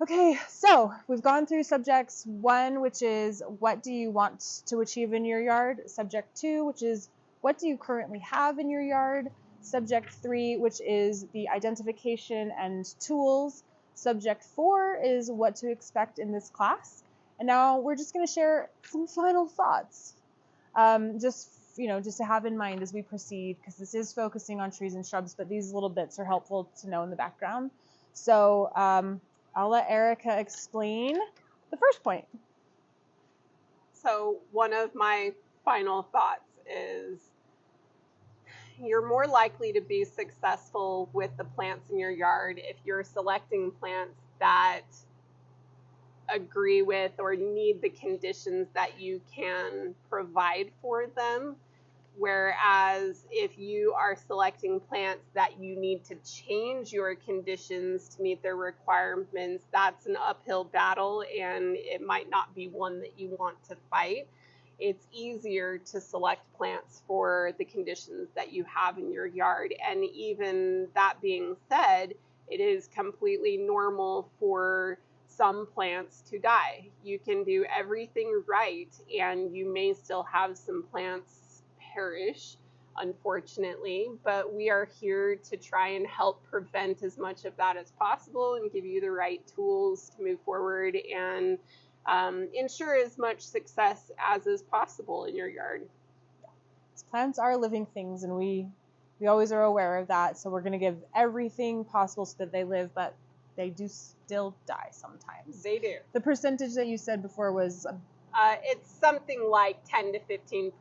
Okay, so we've gone through subjects 1, which is what do you want to achieve in your yard? Subject 2, which is what do you currently have in your yard? Subject 3, which is the identification and tools. Subject 4 is what to expect in this class. And now we're just going to share some final thoughts. Just to have in mind as we proceed, because this is focusing on trees and shrubs, but these little bits are helpful to know in the background. So I'll let Erica explain the first point. So one of my final thoughts is you're more likely to be successful with the plants in your yard if you're selecting plants that agree with or need the conditions that you can provide for them. Whereas if you are selecting plants that you need to change your conditions to meet their requirements, that's an uphill battle and it might not be one that you want to fight. It's easier to select plants for the conditions that you have in your yard. And even that being said, it is completely normal for some plants to die. You can do everything right and you may still have some plants perish, unfortunately, but we are here to try and help prevent as much of that as possible and give you the right tools to move forward and ensure as much success as is possible in your yard. Plants are living things, and we always are aware of that, so we're going to give everything possible so that they live, but they do still die sometimes. They do. The percentage that you said before was it's something like 10 to 15%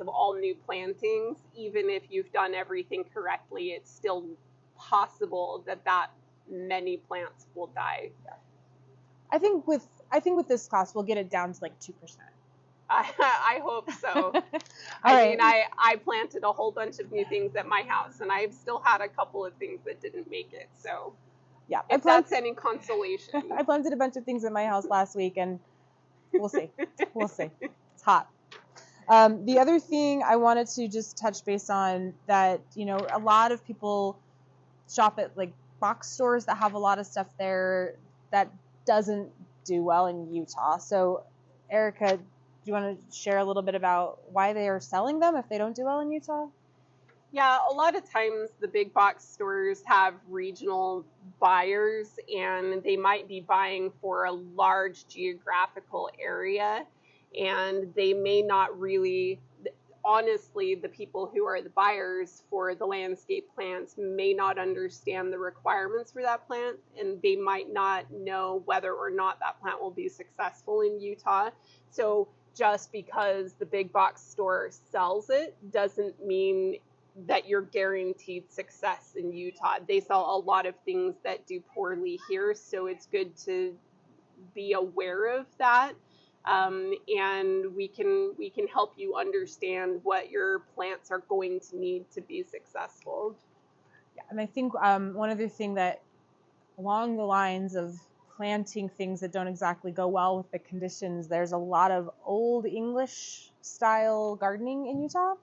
of all new plantings. Even if you've done everything correctly, it's still possible that many plants will die. Yeah. I think with this class we'll get it down to like 2%. I hope so. I planted a whole bunch of new things at my house, and I've still had a couple of things that didn't make it. So yeah, if that's any consolation. I planted a bunch of things at my house last week, and we'll see. We'll see. It's hot. The other thing I wanted to just touch base on that, a lot of people shop at like box stores that have a lot of stuff there that doesn't do well in Utah. So, Erica, do you want to share a little bit about why they are selling them if they don't do well in Utah? Yeah, a lot of times the big box stores have regional buyers and they might be buying for a large geographical area, and they may not really, honestly, the people who are the buyers for the landscape plants may not understand the requirements for that plant, and they might not know whether or not that plant will be successful in Utah. So just because the big box store sells it doesn't mean that you're guaranteed success in Utah. They sell a lot of things that do poorly here, so it's good to be aware of that. And we can help you understand what your plants are going to need to be successful. Yeah, and I think one other thing that along the lines of planting things that don't exactly go well with the conditions, there's a lot of old English style gardening in Utah.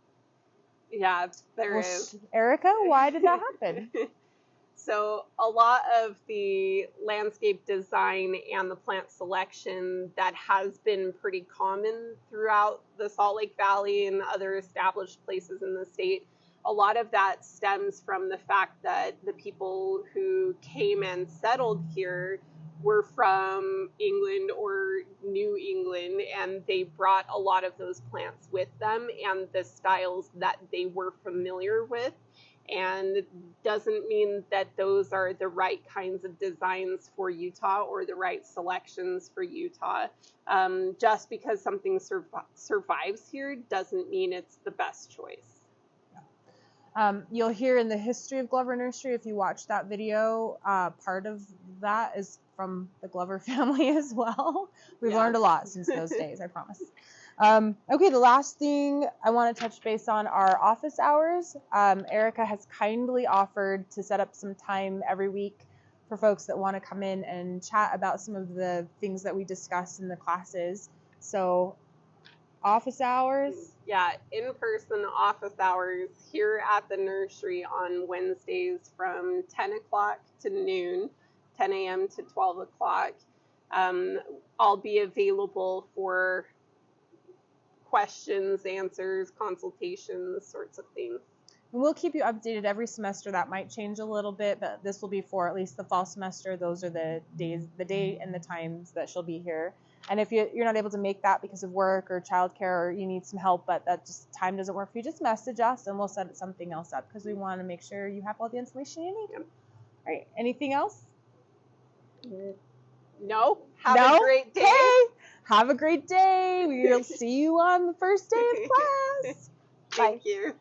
Yeah, there is. Erica, why did that happen? So a lot of the landscape design and the plant selection that has been pretty common throughout the Salt Lake Valley and other established places in the state, a lot of that stems from the fact that the people who came and settled here were from England or New England, and they brought a lot of those plants with them and the styles that they were familiar with. And doesn't mean that those are the right kinds of designs for Utah or the right selections for Utah. Just because something survives here doesn't mean it's the best choice. You'll hear in the history of Glover Nursery, if you watch that video, part of that is from the Glover family as well. We've learned a lot since those days, I promise. Okay, the last thing I want to touch base on are office hours. Erica has kindly offered to set up some time every week for folks that want to come in and chat about some of the things that we discuss in the classes. So office hours? Yeah, in-person office hours here at the nursery on Wednesdays from 10 o'clock to noon 10 a.m. to 12 o'clock. I'll be available for questions, answers, consultations, sorts of things. And we'll keep you updated every semester. That might change a little bit, but this will be for at least the fall semester. Those are the days, the day and the times that she'll be here. And if you're not able to make that because of work or childcare, or you need some help, but that just time doesn't work for you, just message us and we'll set something else up, because we want to make sure you have all the information you need. Yep. All right. Anything else? No. Have a great day. Hey, have a great day. We'll see you on the first day of class. Thank you.